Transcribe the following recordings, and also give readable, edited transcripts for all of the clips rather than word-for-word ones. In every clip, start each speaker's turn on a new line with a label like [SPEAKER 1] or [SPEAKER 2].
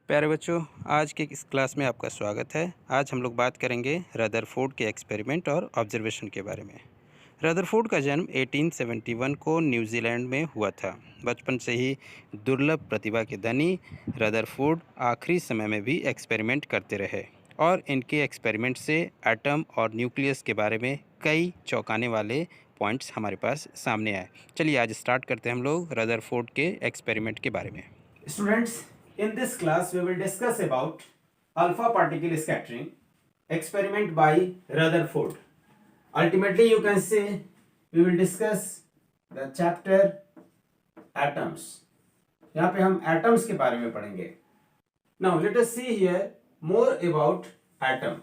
[SPEAKER 1] प्यारे बच्चों, आज के इस क्लास में आपका स्वागत है। आज हम लोग बात करेंगे रदरफोर्ड के एक्सपेरिमेंट और ऑब्जर्वेशन के बारे में। रदरफोर्ड का जन्म 1871 को न्यूजीलैंड में हुआ था। बचपन से ही दुर्लभ प्रतिभा के धनी रदरफोर्ड आखिरी समय में भी एक्सपेरिमेंट करते रहे और इनके एक्सपेरिमेंट से एटम और न्यूक्लियस के बारे में कई चौंकाने वाले पॉइंट्स हमारे पास सामने आए। चलिए आज स्टार्ट करते हैं हम लोग रदरफोर्ड के एक्सपेरिमेंट के बारे में।
[SPEAKER 2] Students, in this class we will discuss about alpha particle scattering experiment by Rutherford. Ultimately, you can say we will discuss the chapter atoms. यहाँ पे हम atoms के बारे में पढ़ेंगे. Now let us see here more about atom.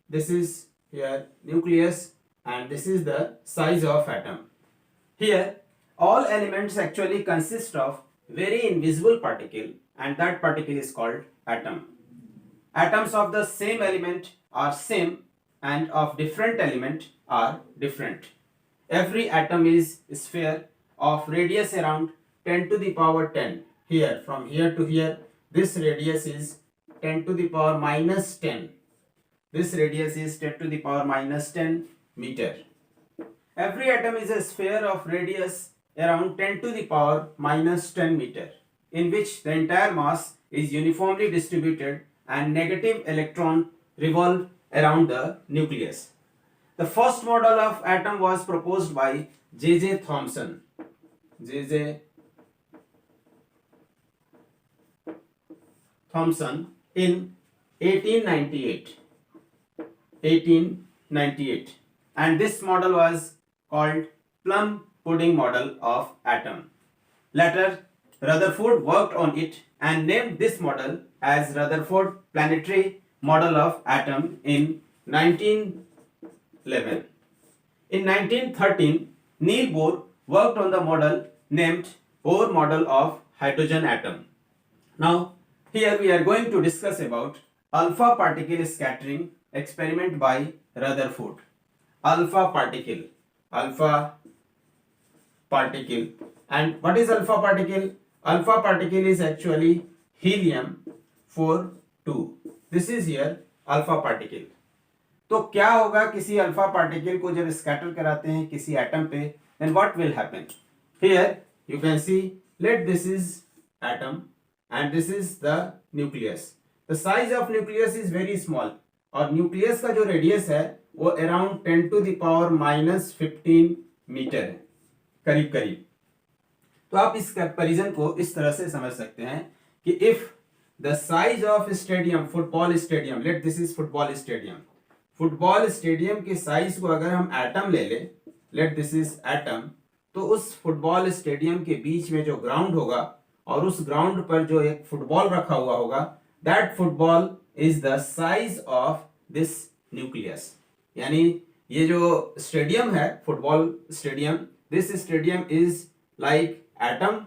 [SPEAKER 2] This is here nucleus and this is the size of atom. Here all elements actually consist of very invisible particle and that particle is called atom. Atoms of the same element are same and of different element are different. Every atom is sphere of radius around 10 to the power 10. Here from here to here this radius is 10 to the power minus 10. This radius is 10 to the power minus 10 meter. Every atom is a sphere of radius around 10 to the power minus 10 meter, in which the entire mass is uniformly distributed and negative electron revolve around the nucleus. The first model of atom was proposed by J.J. Thomson. J.J. Thomson in 1898. 1898. And this model was called plum pudding model of atom. Later, Rutherford worked on it and named this model as Rutherford planetary model of atom in 1911. In 1913, Niels Bohr worked on the model named Bohr model of hydrogen atom. Now, here we are going to discuss about alpha particle scattering experiment by Rutherford. Alpha particle. And what is alpha particle? Alpha particle is actually helium 42. This is here alpha particle. तो क्या होगा किसी alpha particle को जब scatter कराते हैं किसी atom पे, then what will happen? Here you can see, let this is atom and this is the nucleus. The size of nucleus is very small और न्यूक्लियस का जो रेडियस है वो around 10 to the power minus 15 metre है, करीब करीब. तो आप इस कंपैरिजन को इस तरह से समझ सकते हैं कि if the size of stadium, football stadium, let this is football stadium, football stadium के साइज को अगर हम एटम ले ले, लेट दिस इज एटम, तो उस फुटबॉल स्टेडियम के बीच में जो ग्राउंड होगा और उस ग्राउंड पर जो एक फुटबॉल रखा हुआ होगा, that football is the size of this nucleus. यानी ये जो स्टेडियम है, football stadium, this stadium is like atom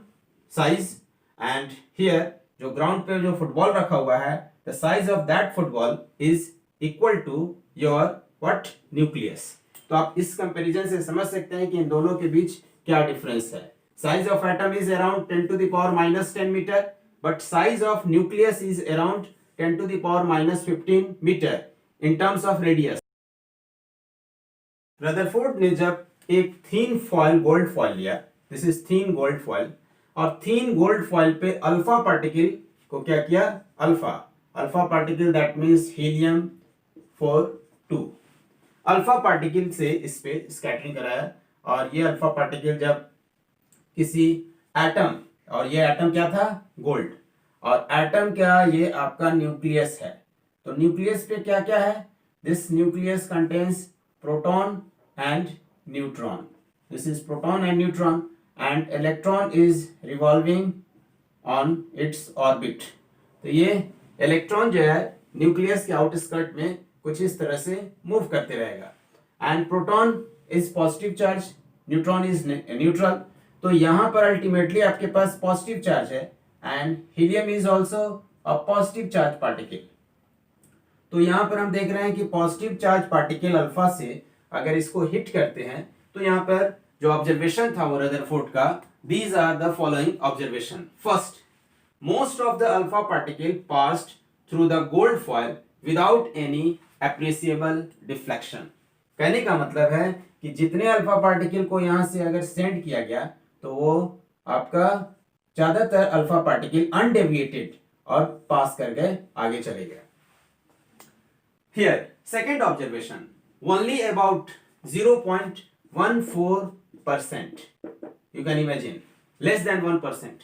[SPEAKER 2] size and here जो ग्राउंड पे जो फुटबॉल रखा हुआ है, the size of that football is equal to your what, nucleus. तो आप इस कंपैरिजन से समझ सकते हैं कि इन दोनों के बीच क्या डिफरेंस है. Size of atom is around 10 to the power minus 10 metre, but size of nucleus is around 10 to the power minus 15 meter in terms of radius. Rutherford ने जब एक थीन फॉइल गोल्ड फॉइल लिया, this is thin gold foil, और थीन gold foil पे alpha particle को क्या किया, alpha particle that means helium 42, alpha particle से इस पे स्कैटरिंग कराया. और ये अल्फा पार्टिकल जब किसी एटम, और ये एटम क्या था, गोल्ड, और एटम क्या, ये आपका न्यूक्लियस है. तो न्यूक्लियस पे क्या क्या है, this nucleus contains proton and neutron. This is proton and neutron and electron is revolving on its orbit. तो ये इलेक्ट्रॉन जो है न्यूक्लियस के आउटस्कर्ट में कुछ इस तरह से मूव करते रहेगा. And proton is positive charge, neutron is neutral. तो यहां पर अल्टीमेटली आपके पास पॉजिटिव चार्ज है and helium is also a positive charge particle. तो यहां पर हम देख रहे हैं कि पॉजिटिव चार्ज पार्टिकल अल्फा से अगर इसको हिट करते हैं तो यहां पर जो ऑब्जर्वेशन था वो रदरफोर्ड का, these are the following observation. First, most of the alpha particle passed through the gold foil without any appreciable deflection. कहने का मतलब है कि जितने अल्फा पार्टिकल को यहां से अगर सेंड किया गया तो वो आपका ज्यादातर अल्फा पार्टिकल अनडेविएटेड और पास कर गए, आगे चले गए. Here, second observation, only about 0.14%. You can imagine, less than 1%.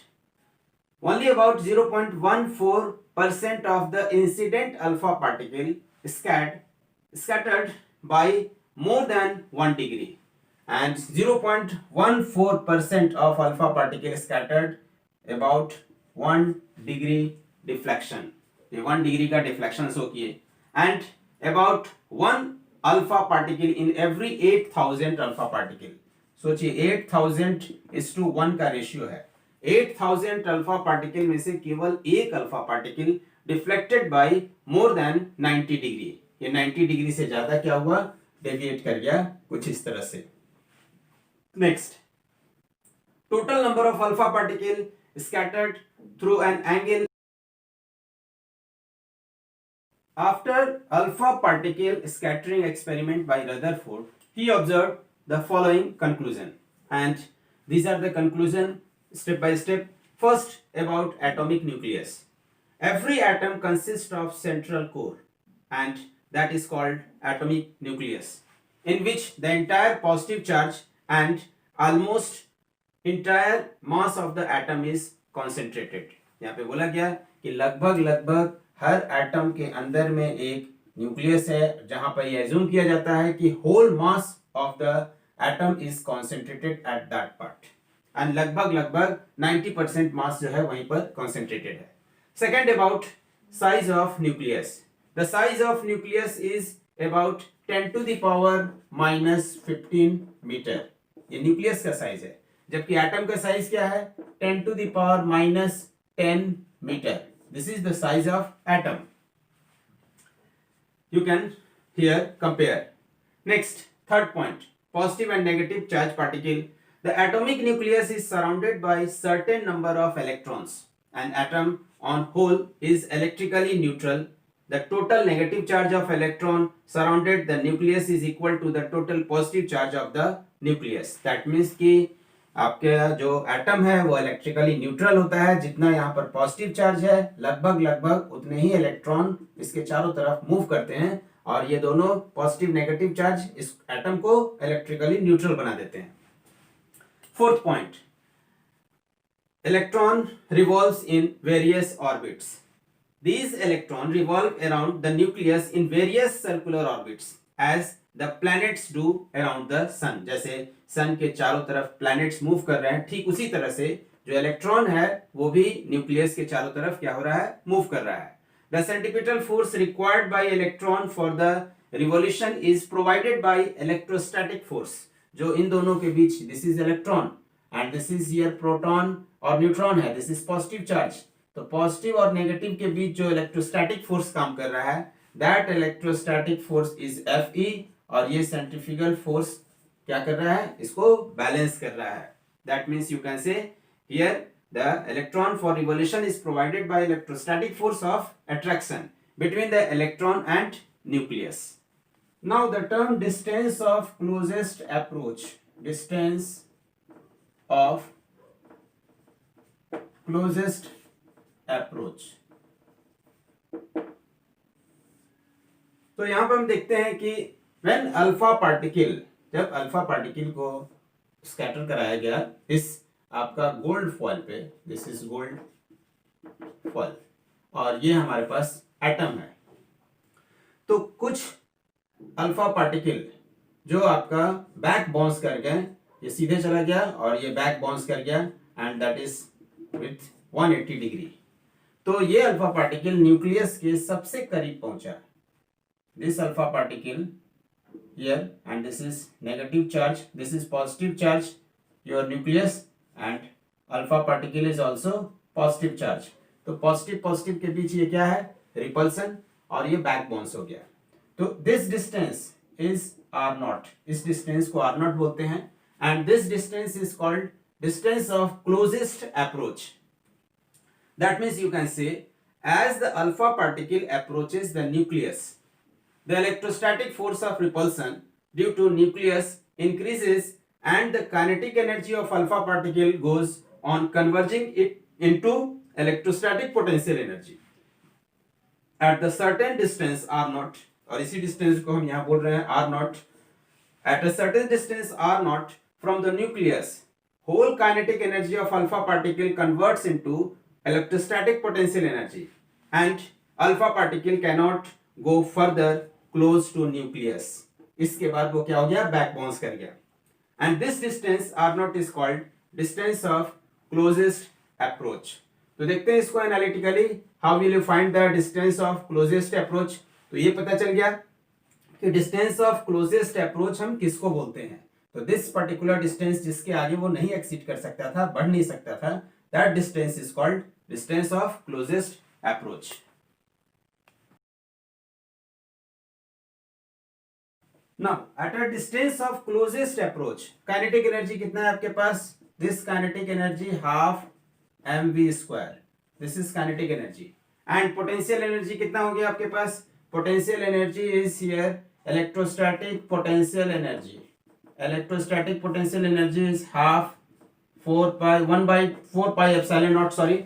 [SPEAKER 2] Only about 0.14% of the incident alpha particle scattered by more than 1 degree, and 0.14% of alpha particle scattered about 1 degree deflection. ये 1 degree का deflection show किए, and about 1 alpha particle in every 8000 alpha particle. सोचिए 8000:1 का ratio है. 8000 alpha particle में से केवल एक alpha particle deflected by more than 90 degree. ये 90 डिग्री से ज्यादा क्या हुआ, डेविएट कर गया कुछ इस तरह से. Next, total number of alpha particle scattered through an angle. After alpha particle scattering experiment by Rutherford, he observed the following conclusion, and these are the conclusion step by step. First, about atomic nucleus. Every atom consists of central core, and that is called atomic nucleus, in which the entire positive charge and almost entire mass of the atom is concentrated. यहाँ पे बोला गया कि लगभग हर atom के अंदर में एक न्यूक्लियस है जहां पर यह एज्यूम किया जाता है कि whole mass of the atom is concentrated at that part, and लगभग 90% मास जो है वहीं पर कॉन्सेंट्रेटेड है. Second, about size of nucleus. The size of nucleus is about 10⁻⁻15 metre. ये न्यूक्लियस का साइज है, जबकि एटम का साइज क्या है, 10⁻⁻10 metre. This is the size of atom. You can here compare. Next, third point, positive and negative charge particle. The atomic nucleus is surrounded by certain number of electrons. An atom on whole is electrically neutral. The total negative charge of electron surrounded the nucleus is equal to the total positive charge of the nucleus. That means कि आपके जो atom है वो electrically neutral होता है. जितना यहाँ पर पॉजिटिव चार्ज है लगभग उतने ही इलेक्ट्रॉन इसके चारों तरफ मूव करते हैं, और ये दोनों पॉजिटिव नेगेटिव चार्ज इस एटम को इलेक्ट्रिकली न्यूट्रल बना देते हैं. Fourth point, electron revolves in various orbits. These electrons revolve around the nucleus in various circular orbits as the planets do around the sun. जैसे सन के चारों तरफ प्लैनेट्स मूव कर रहे हैं, ठीक उसी तरह से जो इलेक्ट्रॉन है वो भी न्यूक्लियस के चारों तरफ क्या हो रहा है, मूव कर रहा है. The centripetal force required by electron for the revolution is provided by electrostatic force. जो इन दोनों के बीच, this is electron and this is here proton और न्यूट्रॉन है, this is positive charge. तो पॉजिटिव और नेगेटिव के बीच जो इलेक्ट्रोस्टैटिक फोर्स काम कर रहा है, that electrostatic force is Fe, और ये सेंट्रीफ्यूगल फोर्स क्या कर रहा है, इसको बैलेंस कर रहा है. दैट मींस यू कैन से here the electron for revolution is provided by electrostatic force of attraction between the electron and nucleus. Now the term distance of closest approach, distance of closest approach. तो यहां पर हम देखते हैं कि when alpha particle, जब alpha particle को scatter कराया गया इस आपका गोल्ड फॉइल पे, दिस इज गोल्ड फॉइल, और ये हमारे पास एटम है, तो कुछ अल्फा पार्टिकल जो आपका बैक बाउंस कर गए, ये सीधे चला गया और ये बैक बाउंस कर गया, and that is with 180 degree. तो ये अल्फा पार्टिकल न्यूक्लियस के सबसे करीब पहुंचा. This alpha particle here and this is negative charge, this is positive charge, your nucleus, and alpha particle is also positive charge. तो positive के बीच ये क्या है, रिपल्सन, और ये बैक बाउंस हो गया. तो दिस डिस्टेंस इज r0, इस डिस्टेंस को r0 बोलते हैं, and this distance is called distance of closest approach. That means you can say, as the alpha particle approaches the nucleus, the electrostatic force of repulsion due to nucleus increases and the kinetic energy of alpha particle goes on converging it into electrostatic potential energy at the certain distance r naught. और इसी distance को हम यहाँ बोल रहे हैं r naught. At a certain distance r naught from the nucleus, whole kinetic energy of alpha particle converts into electrostatic potential energy and alpha particle cannot go further close to nucleus. इसके बाद वो क्या हो गया, back bounce कर गया. And this distance r naught is called distance of closest approach. तो देखते हैं इसको analytically. How will you find the distance of closest approach. तो ये पता चल गया कि डिस्टेंस ऑफ क्लोजेस्ट अप्रोच हम किसको बोलते हैं. तो दिस पर्टिकुलर डिस्टेंस जिसके आगे वो नहीं एक्सीड कर सकता था, बढ़ नहीं सकता था, that distance is called distance of closest approach. Now at a distance of closest approach kinetic energy कितना है आपके पास. This kinetic energy half mv². This is kinetic energy. And potential energy कितना हो गया आपके पास. Potential energy is here electrostatic potential energy. Electrostatic potential energy is half 1 by epsilon naught, sorry,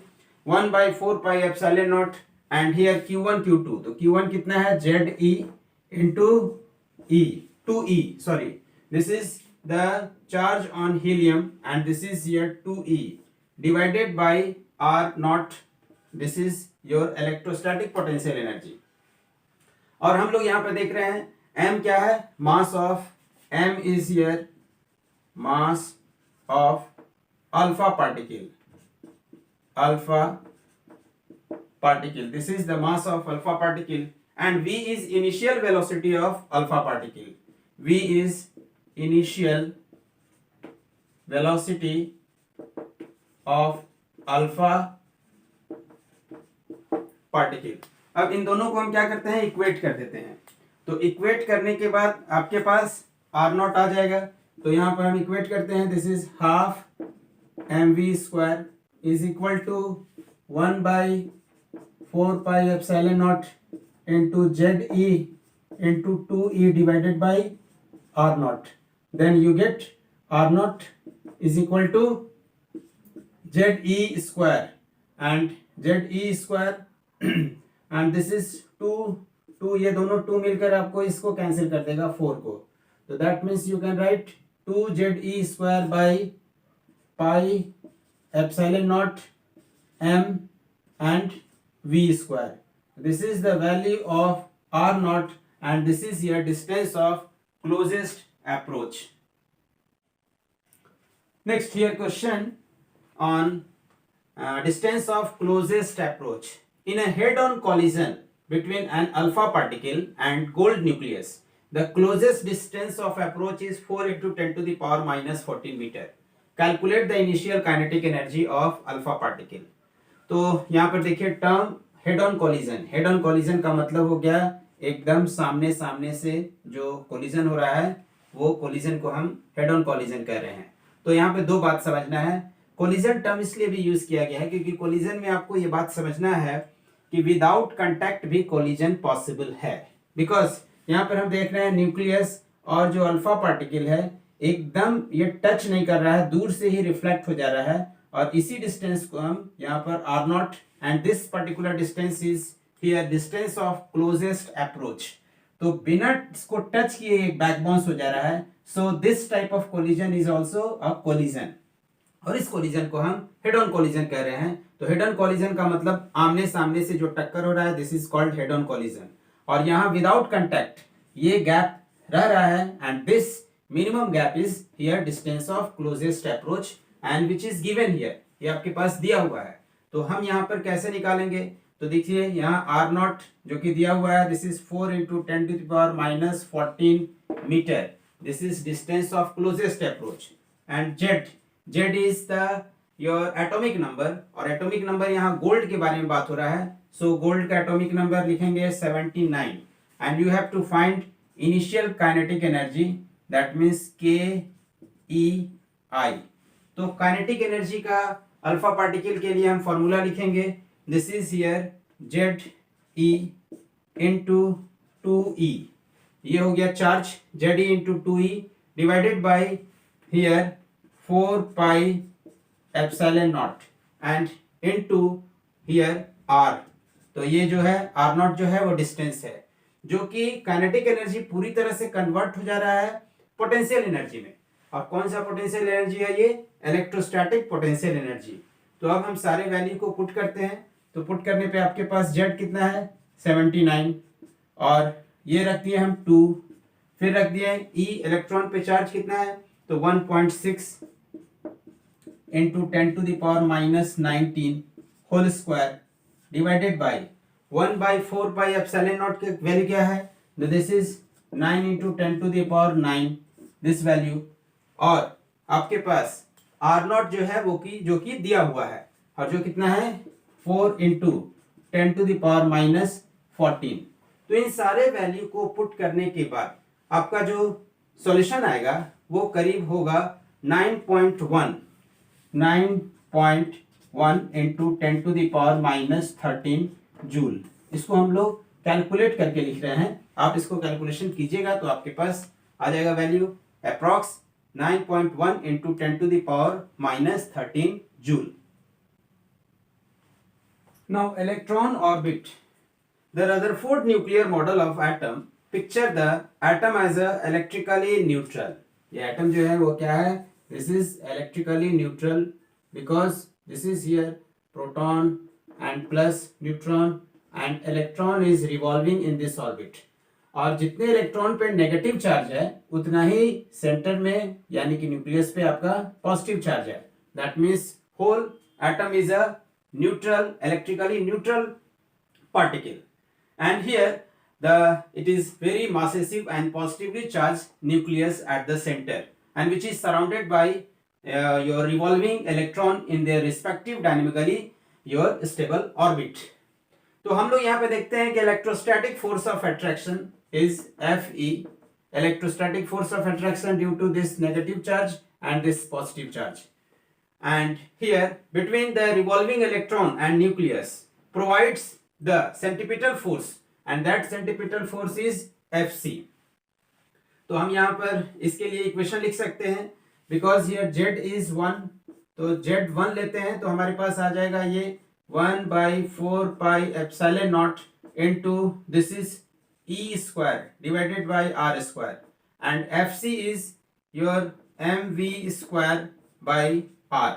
[SPEAKER 2] 1 by 4 pi epsilon naught. And here Q1 Q2. तो Q1 कितना है, ZE into E, 2E, sorry. This is the charge on helium and this is here 2E divided by R naught. This is your electrostatic potential energy. और हम लोग यहां पर देख रहे हैं m क्या है, mass of m is here mass of alpha particle. Alpha particle, this is the mass of alpha particle. And v is initial velocity of alpha particle. v is initial velocity of alpha particle. अब इन दोनों को हम क्या करते हैं, equate कर देते हैं. तो इक्वेट करने के बाद आपके पास r नॉट आ जाएगा. तो यहां पर हम इक्वेट करते हैं. This is half mv² is equal to 1 by 4 pi epsilon naught into ZE into 2E divided by r naught. Then you get r naught is equal to ZE² and ZE² and this is 2, ये दोनों 2 मिलकर आपको इसको cancel कर देगा 4 को. तो that means you can write 2ZE² by pi epsilon not m and v². This is the value of r naught and this is your distance of closest approach. Next here question on distance of closest approach. In a head-on collision between an alpha particle and gold nucleus, the closest distance of approach is 4 into 10 to the power minus 14 meter. Calculate the initial kinetic energy of alpha particle. तो यहाँ पर देखिए term head on collision. Head on collision का मतलब हो गया एकदम सामने सामने से जो कोलिजन हो रहा है वो कोलिजन को हम हेड ऑन कोलिजन कह रहे हैं. तो यहाँ पे दो बात समझना है. कोलिजन टर्म इसलिए भी यूज किया गया है क्योंकि कोलिजन में आपको ये बात समझना है कि विदाउट कंटैक्ट भी कोलिजन पॉसिबल है. बिकॉज यहाँ पर हम देख रहे हैं न्यूक्लियस और जो अल्फा पार्टिकल है एकदम ये टच नहीं कर रहा है, दूर से ही रिफ्लेक्ट हो जा रहा है. और इसी डिस्टेंस को हम यहाँ पर r not and this particular distance is here distance of closest approach. तो बिना इसको टच किए एक बैक बाउंस हो जा रहा है. So this type of collision is also a collision और इस कोलिजन को हम हेड ऑन कोलिजन कह रहे हैं. तो हेड ऑन कोलिजन का मतलब आमने सामने से जो टक्कर हो रहा है, this is called head on collision. और यहाँ विदाउट कंटैक्ट ये गैप रह रहा है and this minimum gap is here distance of closest approach and which is given here. ये आपके पास दिया हुआ है. तो हम यहाँ पर कैसे निकालेंगे. तो देखिए यहाँ r नॉट जो कि दिया हुआ है, this is 4 into 10 to the power minus 14 metre. This is distance of closest approach. And z is the your atomic number. और एटॉमिक नंबर यहाँ गोल्ड के बारे में बात हो रहा है. सो गोल्ड का एटॉमिक नंबर लिखेंगे 79 and you have to find initial kinetic energy that means KEI. तो काइनेटिक एनर्जी का अल्फा पार्टिकल के लिए हम फॉर्मूला लिखेंगे, this is here Z E into 2e, ये हो गया charge Z E into 2e divided by here 4 pi epsilon not and into here R. तो ये जो है आर नॉट जो है वो डिस्टेंस है, जो कि काइनेटिक एनर्जी पूरी तरह से कन्वर्ट हो जा रहा है पोटेंशियल एनर्जी में। और कौन सा पोटेंशियल एनर्जी है ये? Electrostatic potential energy. तो अब हम सारे वैल्यू को पुट करते हैं, तो पुट करने पे आपके पास जेड कितना है 79, और ये रख दिए हम 2, फिर रख दिए ई इलेक्ट्रॉन पे चार्ज कितना है तो 1.6 into 10 to the power minus 19 whole square divided by 1/4 pi epsilon naught की वैल्यू क्या है, this is 9 into 10 to the power 9 this value, और आपके पास आर नॉट जो है वो की जो कि दिया हुआ है, और जो कितना है 4 into 10 to the power minus 14। तो इन सारे वैल्यू को पुट करने के बाद आपका जो सॉल्यूशन आएगा वो करीब होगा 9.1 into 10 to the power minus 13 joule. इसको हम लोग कैलकुलेट करके लिख रहे हैं, आप इसको कैलकुलेशन कीजिएगा तो आपके पास आ जाएगा value approx 9.1 into 10 to the power minus 13 joule. Now electron orbit, the Rutherford nuclear model of atom picture the atom as a electrically neutral। ये atom जो है वो क्या है, this is electrically neutral because this is here proton and plus neutron and electron is revolving in this orbit। और जितने electron पे negative charge है उतना ही सेंटर में यानी कि न्यूक्लियस पे आपका पॉजिटिव चार्ज है, that means whole atom is a neutral electrically neutral particle, and here it is very massive and positively charged nucleus at the center and which is surrounded by your revolving electron in their respective dynamically your stable orbit। तो हम लोग यहाँ पे देखते हैं कि electrostatic force of attraction is Fe, electrostatic force of attraction due to this negative charge and this positive charge, and here between the revolving electron and nucleus provides the centripetal force and that centripetal force is Fc। तो हम यहाँ पर इसके लिए equation लिख सकते हैं, because here z is 1, तो z1 लेते हैं तो हमारे पास आ जाएगा ये 1/4 pi epsilon naught into this is e square divided bye r square and Fc is your mv square by r।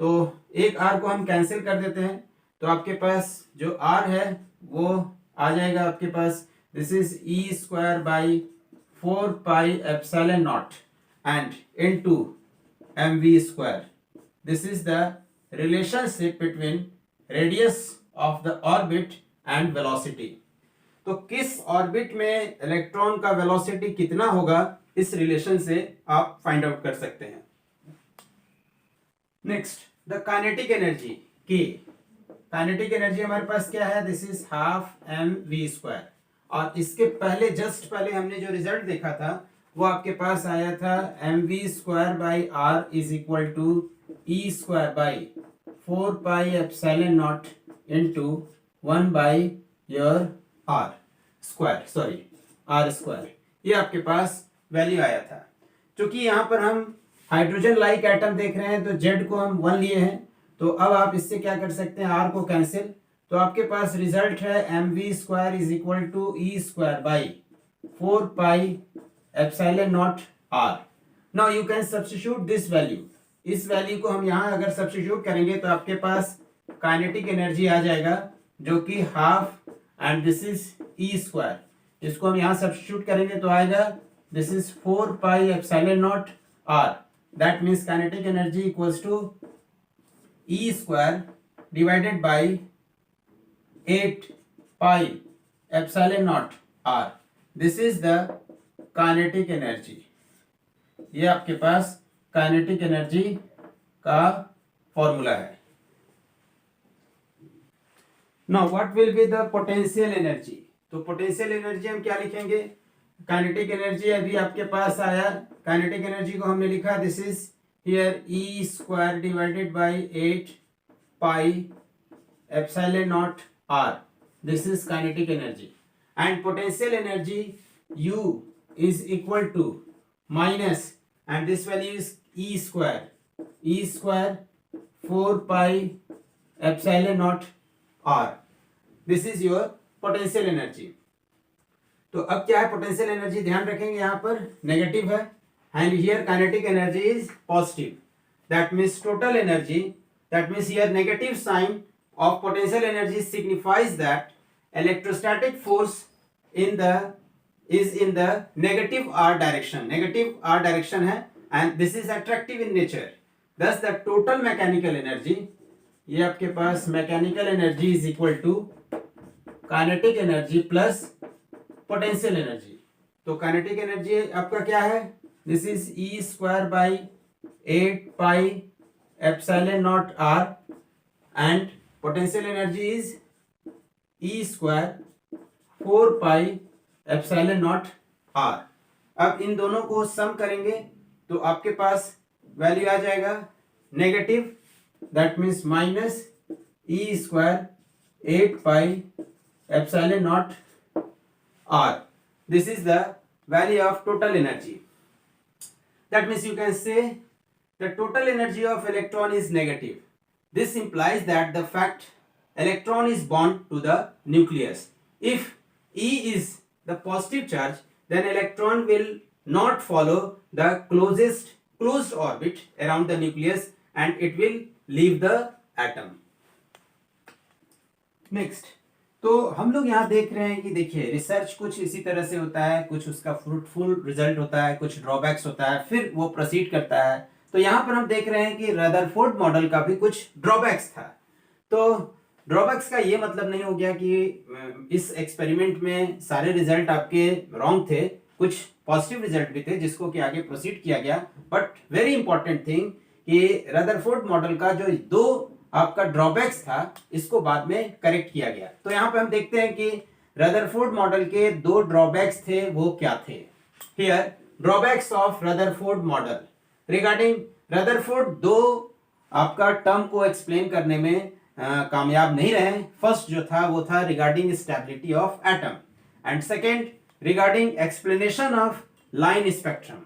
[SPEAKER 2] तो एक r को हम कैंसिल कर देते हैं तो आपके पास जो r है वो आ जाएगा आपके पास, this is e square by 4 pi epsilon not and into mv square. This is the relationship between radius of the orbit and velocity. तो किस ऑर्बिट में इलेक्ट्रॉन का वेलोसिटी कितना होगा इस रिलेशन से आप फाइंड आउट कर सकते हैं। नेक्स्ट द काइनेटिक एनर्जी की, काइनेटिक एनर्जी हमारे पास क्या है, this is half mv square, और इसके पहले जस्ट पहले हमने जो रिजल्ट देखा था वो आपके पास आया था mv square by r is equal to e square by 4 pi epsilon naught into 1 by your r square, sorry r square, ये आपके पास वैल्यू आया था। क्योंकि यहाँ पर हम हाइड्रोजन लाइक एटम देख रहे हैं तो z को हम 1 लिए हैं, तो अब आप इससे क्या कर सकते हैं, r को कैंसिल, तो आपके पास रिजल्ट है mv square is equal to e square by 4 pi epsilon naught r। Now you can substitute this value, इस वैल्यू को हम यहाँ अगर सब्स्टिट्यूट करेंगे तो आपके पास काइनेटिक एनर्जी आ जाएगा जो कि half and this is e square, इसको हम यहाँ सब्स्टिट्यूट करेंगे तो आएगा this is 4 pi epsilon naught r, that means kinetic energy equals to e square divided by 8 pi epsilon naught r, this is the kinetic energy. ये आपके पास kinetic energy का फॉर्मूला है। Now what will be the potential energy, तो potential energy हम क्या लिखेंगे, kinetic energy अभी आपके पास आया, काइनेटिक एनर्जी को हमने लिखा this is here E square divided by 8 pi epsilon naught R. This is kinetic energy. And potential energy U is equal to minus, and this value is E square 4 pi epsilon naught R. This is your potential energy. तो अब क्या है potential energy, ध्यान रखेंगे यहाँ पर negative है, and here kinetic energy is positive. That means total energy, that means here negative sign of potential energy signifies that electrostatic force in the is in the negative r direction. Negative r direction है, and this is attractive in nature. Thus the total mechanical energy, ये आपके पास mechanical energy is equal to kinetic energy plus potential energy. तो kinetic energy आपका क्या है, this is E square by 8 pi epsilon naught r, and potential energy is E square 4 pi epsilon not R. अब इन दोनों को सम करेंगे तो आपके पास वैल्यू आ जाएगा negative, that means minus E square 8 pi epsilon not R. This is the value of total energy. That means you can say the total energy of electron is negative. This implies that the fact electron is bound to the nucleus. If E is the positive charge, then electron will not follow the closed orbit around the nucleus, and it will leave the atom. Next, तो हम लोग यहाँ देख रहे हैं कि देखिए research कुछ इसी तरह से होता है, कुछ उसका फ्रूटफुल रिजल्ट होता है, कुछ ड्रॉबैक्स होता है, फिर वो प्रोसीड करता है. तो यहाँ पर हम देख रहे हैं कि रदरफोर्ड मॉडल का भी कुछ ड्रॉबैक्स था. तो ड्रॉबैक्स का ये मतलब नहीं हो गया कि इस एक्सपेरिमेंट में सारे रिजल्ट आपके रॉन्ग थे, कुछ पॉजिटिव रिजल्ट भी थे जिसको कि आगे प्रोसीड किया गया. बट वेरी इंपॉर्टेंट थिंग कि रदरफोर्ड मॉडल का जो दो आपका ड्रॉबैक्स था इसको बाद में करेक्ट किया गया. तो यहाँ पे हम देखते हैं कि रदरफोर्ड मॉडल के दो ड्रॉबैक्स थे, वो क्या थे. Here drawbacks of Rutherford model. Regarding Rutherford दो आपका टर्म को एक्सप्लेन करने में कामयाब नहीं रहे. फर्स्ट जो था वो था regarding stability of atom, and second regarding explanation of line spectrum.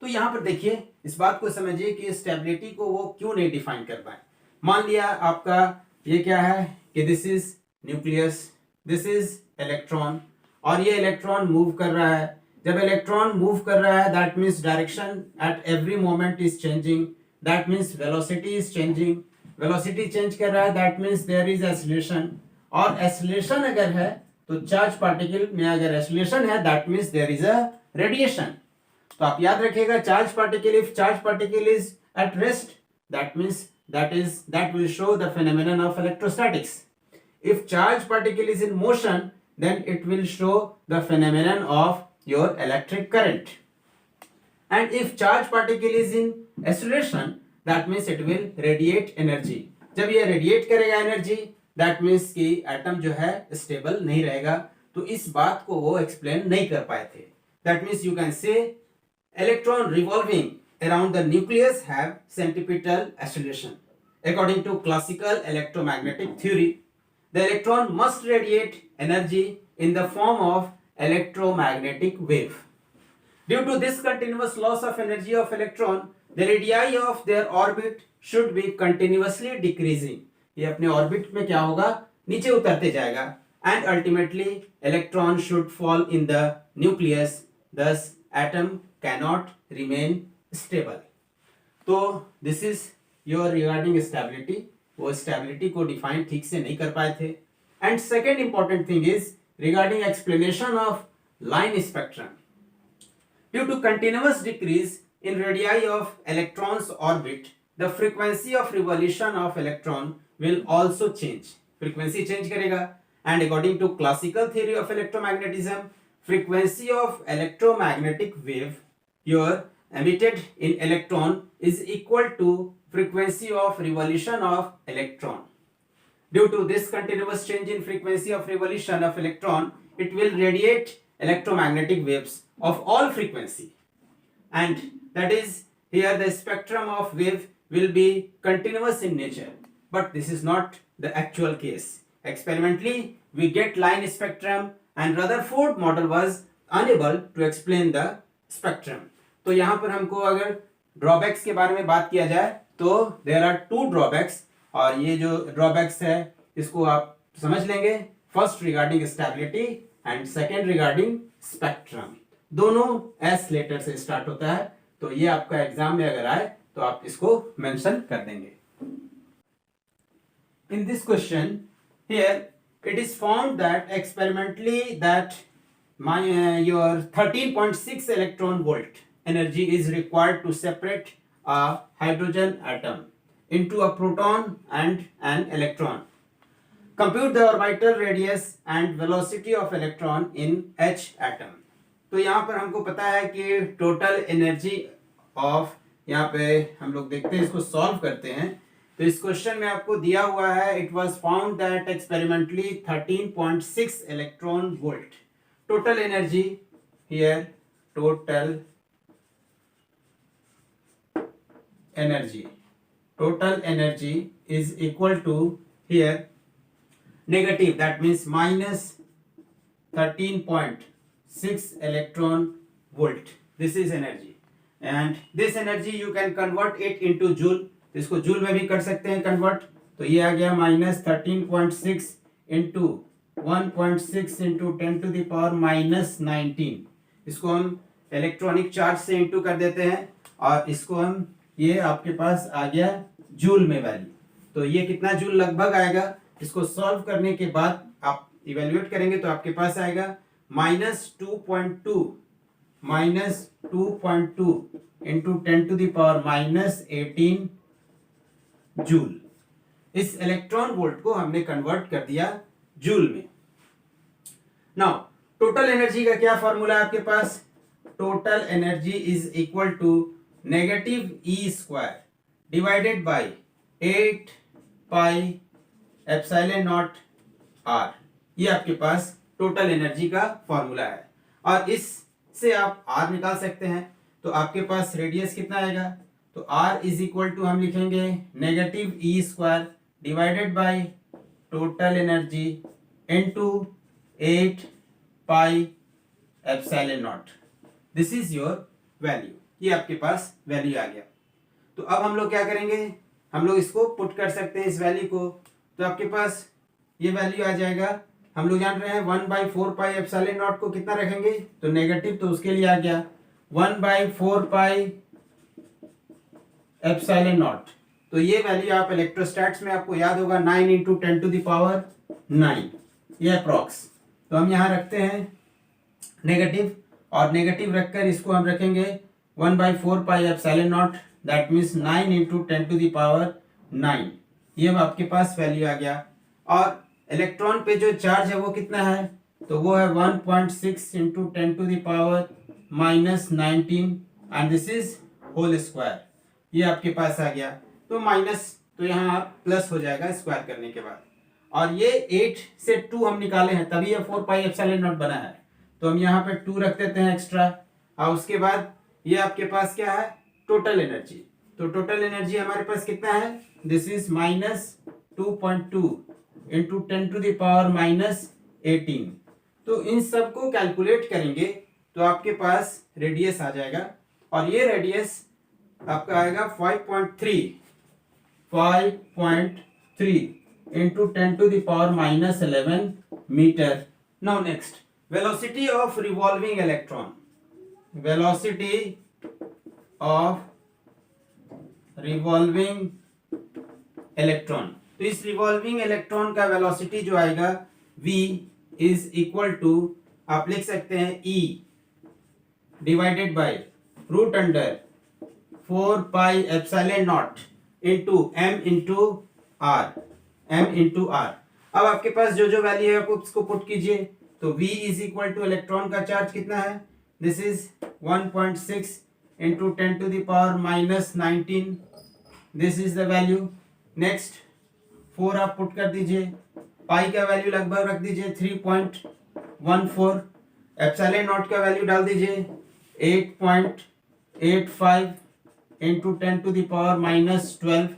[SPEAKER 2] तो यहां पर देखिए इस बात को समझिए कि स्टेबिलिटी को वो क्यों नहीं डिफाइन कर पाए. मान लिया आपका ये क्या है कि this is nucleus, this is electron, और ये इलेक्ट्रॉन मूव कर रहा है. जब इलेक्ट्रॉन मूव कर रहा है that means direction at every moment is changing, that means velocity is changing. Velocity change कर रहा है that means there is acceleration, और एक्सीलरेशन अगर है तो चार्ज पार्टिकल में अगर एक्सीलरेशन है that means there is a radiation. तो आप याद रखिएगा charge particle, if charge particle is at rest that means that will show the phenomenon of electrostatics. If charge particle is in motion then it will show the phenomenon of your electric current. And if charge particle is in acceleration that means it will radiate energy. जब ये radiate करेगा energy that means कि atom जो है stable नहीं रहेगा. तो इस बात को वो explain नहीं कर पाए थे. That means you can say electron revolving around the nucleus have centripetal acceleration. According to classical electromagnetic theory, the electron must radiate energy in the form of electromagnetic wave. Due to this continuous loss of energy of electron, the radii of their orbit should be continuously decreasing. ये अपने orbit में क्या होगा, नीचे उतरते जाएगा, and ultimately electron should fall in the nucleus. Thus, atom cannot remain stable. तो this is your regarding stability. वो स्टेबिलिटी को डिफाइन ठीक से नहीं कर पाए थे. And second important thing is regarding explanation of line spectrum. Due to continuous decrease in radii of electrons orbit the frequency of revolution of electron will also change. Frequency change करेगा. And according to classical theory of electromagnetism, frequency of electromagnetic wave your emitted in electron is equal to frequency of revolution of electron. Due to this continuous change in frequency of revolution of electron, it will radiate electromagnetic waves of all frequency, and that is here the spectrum of wave will be continuous in nature, but this is not the actual case. Experimentally we get line spectrum and Rutherford model was unable to explain the spectrum. तो यहाँ पर हमको अगर drawbacks के बारे में बात किया जाए तो देयर आर टू ड्रॉबैक्स, और ये जो ड्रॉबैक्स है इसको आप समझ लेंगे. First regarding stability and second regarding spectrum. दोनों एस लेटर से स्टार्ट होता है, तो ये आपका एग्जाम में अगर आए तो आप इसको मेंशन कर देंगे. In this question here it is found that experimentally that your 13.6 electron volt energy is required to separate a hydrogen atom into a proton and an electron. Compute the orbital radius and velocity of electron in H atom. तो यहाँ पर हमको पता है कि total energy of, यहाँ पे हम लोग देखते हैं इसको सॉल्व करते हैं. तो इस क्वेश्चन में आपको दिया हुआ है it was found that experimentally 13.6 electron volt. Total energy here, total energy is equal to here negative, that means minus 13.6 electron volt. This is energy, and this energy you can convert it into joule. इसको joule में भी कर सकते हैं convert. तो ये आ गया minus 13.6 into 1.6 into 10 to the power minus 19. इसको हम इलेक्ट्रॉनिक चार्ज से इंटू कर देते हैं और इसको हम, ये आपके पास आ गया जूल में वैल्यू. तो ये कितना जूल लगभग आएगा, इसको सॉल्व करने के बाद आप इवेल्युएट करेंगे तो आपके पास आएगा -2.2 into 10 to the power minus 18 joule. इस इलेक्ट्रॉन वोल्ट को हमने कन्वर्ट कर दिया जूल में. नाउ टोटल एनर्जी का क्या फॉर्मूला है आपके पास. Total energy is equal to negative e square divided by 8 pi epsilon not r. ये आपके पास टोटल एनर्जी का फॉर्मूला है, और इससे आप आर निकाल सकते हैं. तो आपके पास रेडियस कितना आएगा, तो आर इज इक्वल टू हम लिखेंगे negative e square divided by total energy into 8 pi epsilon not. This is your value. ये आपके पास वैल्यू आ गया. तो अब हम लोग क्या करेंगे, हम लोग इसको पुट कर सकते हैं इस वैल्यू को. तो आपके पास ये वैल्यू आ जाएगा. हम लोग जान रहे हैं 1/4 पाई एप्सिलॉन नॉट को कितना रखेंगे, तो नेगेटिव, तो उसके लिए आ गया 1/4 पाई एप्सिलॉन नॉट. तो ये वैल्यू आप इलेक्ट्रोस्टैट्स में आपको याद होगा 9 इंटू 10 टू द पावर 9, ये अप्रॉक्स. तो हम यहाँ रखते हैं नेगेटिव, और नेगेटिव रखकर इसको हम रखेंगे 1/4 pi epsilon naught, that means 9 into 10 to the power 9. ये आपके पास वैल्यू आ गया. और इलेक्ट्रॉन पे जो चार्ज है वो कितना है, तो वो है 1.6 into 10 to the power minus 19, and this is whole square. ये आपके पास आ गया. तो माइनस, तो यहाँ प्लस हो जाएगा स्क्वायर करने के बाद. और ये 8 से 2 हम निकाले हैं, तभी ये 4 पाई एप्सिलॉन नॉट बना है. तो हम यहाँ पे 2 रख देते हैं एक्स्ट्रा. और उसके बाद ये आपके पास क्या है, टोटल एनर्जी. तो टोटल एनर्जी हमारे पास कितना है, this is -2.2 into 10 to the power minus 18. तो इन सब को कैलकुलेट करेंगे तो आपके पास रेडियस आ जाएगा, और ये रेडियस आपका आएगा 5.3 into 10 to the power minus 11 metre. Now next, velocity of revolving electron. Velocity of revolving electron. तो इस रिवॉल्विंग इलेक्ट्रॉन का वेलोसिटी जो आएगा v इज इक्वल टू, आप लिख सकते हैं E divided by root under 4 pi epsilon naught into m into r. अब आपके पास जो जो वैल्यू है आप उसको पुट कीजिए. तो v is equal to electron का चार्ज कितना है, this is 1.6 into 10 to the power minus 19. This is the value. Next 4 आप पुट कर दीजिए. पाई का वैल्यू लगभग रख दीजिए 3.14. एप्सिलॉन नॉट का वैल्यू डाल दीजिए 8.85. इंटू 10⁻⁻12,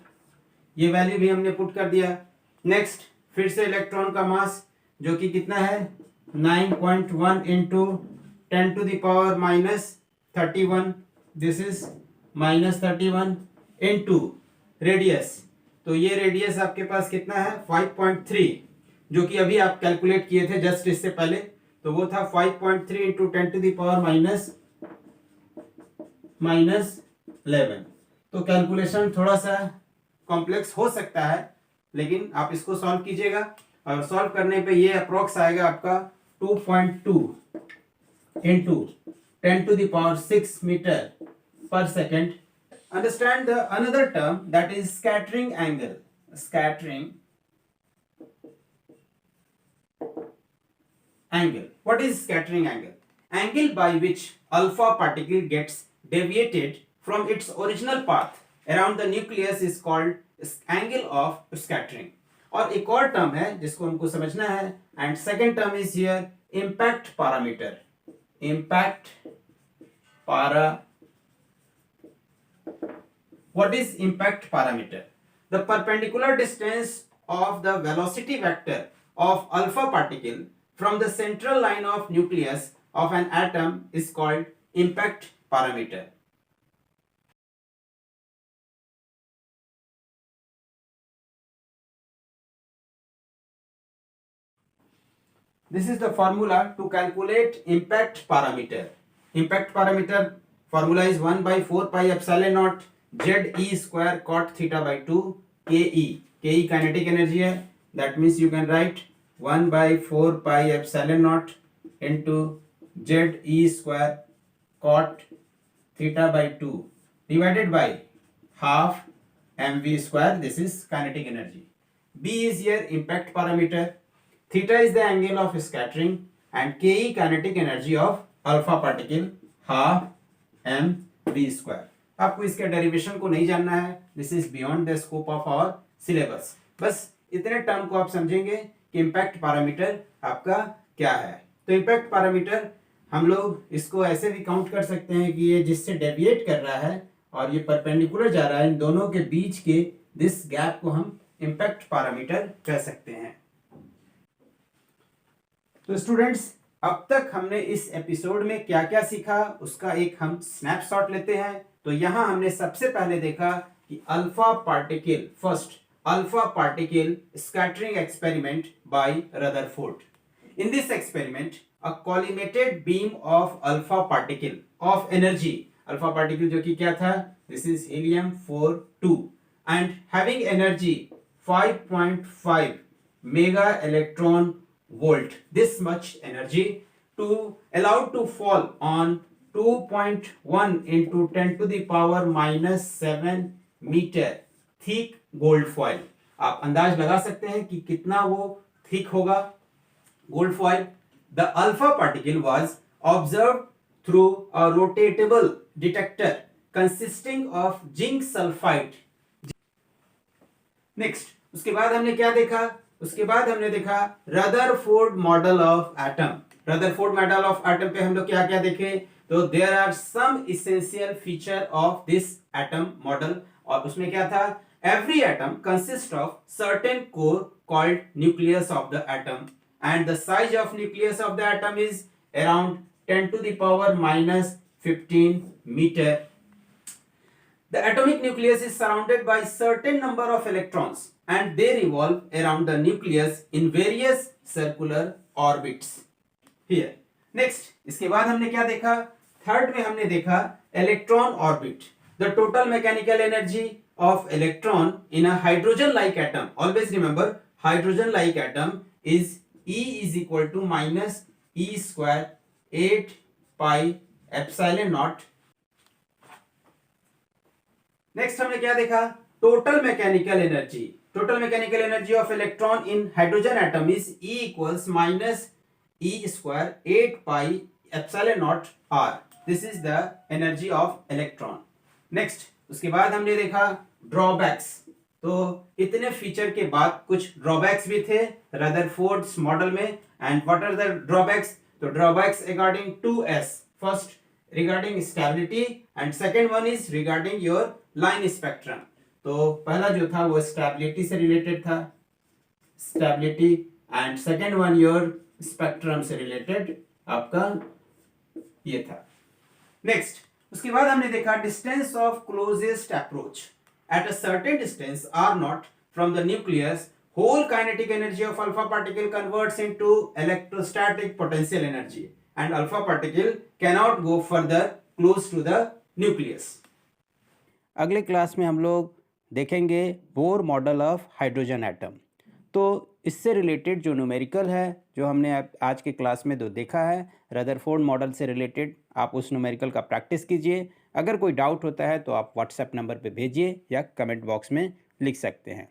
[SPEAKER 2] ये वैल्यू भी हमने पुट कर दिया। नेक्स्ट फिर से इलेक्ट्रॉन का मास जो कि कितना है 9.1 into 10⁻31, this is -31 into radius, तो ये रेडियस आपके पास कितना है 5.3, जो कि अभी आप कैलकुलेट किए थे जस्ट इससे पहले, तो वो था 5.3 इंटू 10⁻⁻11। तो कैलकुलेशन थोड़ा सा कॉम्प्लेक्स हो सकता है, लेकिन आप इसको सॉल्व कीजिएगा और सॉल्व करने पे ये अप्रोक्स आएगा आपका 2.2 इंटू 10⁻6 मीटर पर second. Understand the another term, that is scattering angle. Scattering angle. What is scattering angle? Angle by which alpha particle gets deviated from its original path around the nucleus is called angle of scattering. और एक और term है जिसको हमको समझना है, and second term is here impact parameter. Impact parameter. What is impact parameter? The perpendicular distance of the velocity vector of alpha particle from the central line of nucleus of an atom is called impact parameter. This is the formula to calculate impact parameter. Impact parameter formula is 1/4πε0 ZE square cot theta by 2 KE. KE kinetic energy है, that means you can write 1/4πε0 into ZE square cot theta by 2 divided by half mv square. This is kinetic energy. B is here impact parameter. Theta is the angle of scattering and Ke kinetic energy of alpha particle, half mv square. आपको इसके derivation को नहीं जानना है, this is beyond the scope of our syllabus. बस इतने term को आप समझेंगे कि इम्पैक्ट पैरामीटर आपका क्या है। तो इम्पैक्ट पैरामीटर हम लोग इसको ऐसे भी काउंट कर सकते हैं कि ये जिससे डेविएट कर रहा है और ये परपेंडिकुलर जा रहा है, इन दोनों के बीच के दिस गैप को हम इम्पैक्ट पैरामीटर कह सकते हैं। तो स्टूडेंट्स, अब तक हमने इस एपिसोड में क्या क्या सीखा उसका एक हम स्नैपशॉट लेते हैं। तो यहां हमने सबसे पहले देखा कि alpha particle, first alpha particle scattering experiment by Rutherford. In this experiment a collimated beam of alpha particle of energy, alpha particle जो कि क्या था, this is helium 42 and having energy 5.5 mega electron volt, this much energy to allowed to fall on 2.1 into 10⁻⁻7 meter thick gold foil. आप अंदाज लगा सकते हैं कि कितना वो थिक होगा gold foil. The alpha particle was observed through a rotatable detector consisting of zinc sulphide. Next उसके बाद हमने क्या देखा, उसके बाद हमने देखा Rutherford model of atom. Rutherford model of atom पे हम लोग क्या क्या देखे, तो there are some essential feature of this atom model, और उसमें क्या था, every atom consist of certain core called nucleus of the atom and the size of nucleus of the atom is around 10⁻⁻15 meter. The atomic nucleus is surrounded by certain number of electrons and they revolve around the nucleus in various circular orbits. Here. Next, इसके बाद हमने क्या देखा, third में हमने देखा electron orbit. The total mechanical energy of electron in a hydrogen-like atom. Always remember, hydrogen-like atom is E is equal to minus E square 8 pi epsilon naught. Next हमने क्या देखा, total mechanical energy. Total mechanical energy of electron in hydrogen atom is E equals minus E square 8 pi epsilon naught R. This is the energy of electron. Next उसके बाद हमने देखा drawbacks. तो इतने feature के बाद कुछ ड्रॉबैक्स भी थे रदरफोर्ड्स मॉडल में। And what are the drawbacks, तो drawbacks according to us, first regarding stability and second one is regarding your line spectrum. तो पहला जो था वो स्टेबिलिटी से रिलेटेड था, stability, and second one your spectrum से रिलेटेड आपका ये था। नेक्स्ट, उसके बाद हमने देखा distance of closest approach at a certain distance r not from the nucleus whole kinetic energy of alpha particle converts into electrostatic potential energy and alpha particle cannot go further close to the nucleus।
[SPEAKER 1] अगले class में हम लोग देखेंगे Bohr model of hydrogen atom. तो इससे related जो numerical है जो हमने आज के क्लास में देखा है रदरफोर्ड मॉडल से रिलेटेड, आप उस न्यूमेरिकल का प्रैक्टिस कीजिए। अगर कोई डाउट होता है तो आप व्हाट्सएप नंबर पे भेजिए या कमेंट बॉक्स में लिख सकते हैं।